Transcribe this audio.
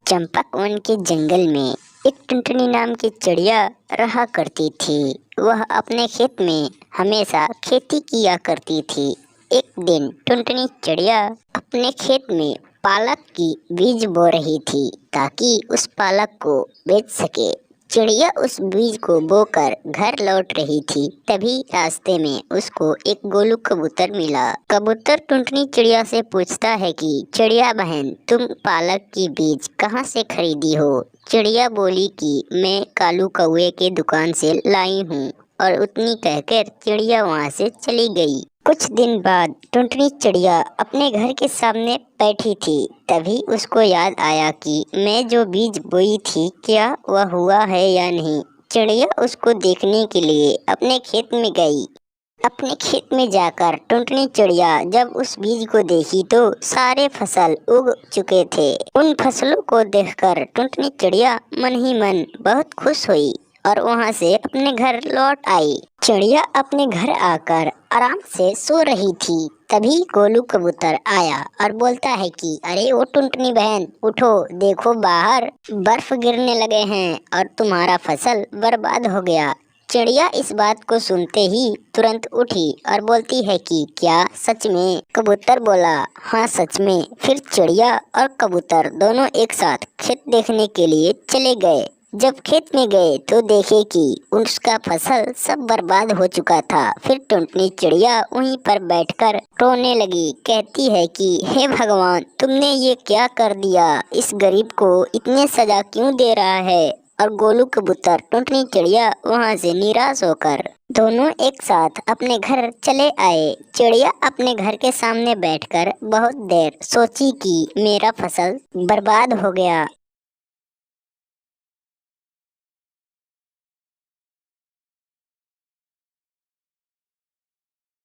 Champak one के जंगल में एक टुनटुनी नाम की चिड़िया रहा करती थी। वह अपने खेत में हमेशा खेती किया करती थी। एक दिन टुनटुनी चिड़िया अपने खेत में पालक की बीज बो रही थी ताकि उस पालक को बेच सके। चिड़िया उस बीज को बोकर घर लौट रही थी, तभी रास्ते में उसको एक गोलू कबूतर मिला। कबूतर टुनटुनी चिड़िया से पूछता है कि चिड़िया बहन, तुम पालक की बीज कहाँ से खरीदी हो? चिड़िया बोली कि मैं कालू कौवे के दुकान से लाई हूँ, और उतनी कहकर चिड़िया वहाँ से चली गई। कुछ दिन बाद टुनटुनी चिड़िया अपने घर के सामने बैठी थी, तभी उसको याद आया कि मैं जो बीज बोई थी, क्या वह हुआ है या नहीं। चिड़िया उसको देखने के लिए अपने खेत में गई। अपने खेत में जाकर टुनटुनी चिड़िया जब उस बीज को देखी तो सारे फसल उग चुके थे। उन फसलों को देखकर टुनटुनी चिड़िया मन ही मन बहुत खुश हुई और वहां से अपने घर लौट आई। चिड़िया अपने घर आकर आराम से सो रही थी, तभी गोलू कबूतर आया और बोलता है कि अरे ओ टुनटुनी बहन, उठो, देखो बाहर बर्फ गिरने लगे हैं और तुम्हारा फसल बर्बाद हो गया। चिड़िया इस बात को सुनते ही तुरंत उठी और बोलती है कि क्या सच में? कबूतर बोला, हाँ सच में। फिर चिड़िया और कबूतर दोनों एक साथ खेत देखने के लिए चले गए। जब खेत में गए तो देखे कि उसका फसल सब बर्बाद हो चुका था। फिर टुनटुनी चिड़िया वहीं पर बैठकर रोने लगी। कहती है कि हे भगवान, तुमने ये क्या कर दिया? इस गरीब को इतने सजा क्यों दे रहा है? और गोलू कबूतर टुनटुनी चिड़िया वहां से निराश होकर दोनों एक साथ अपने घर चले आए। चिड़िया अपने घर के सामने बैठकर बहुत देर सोची कि मेरा फसल बर्बाद हो गया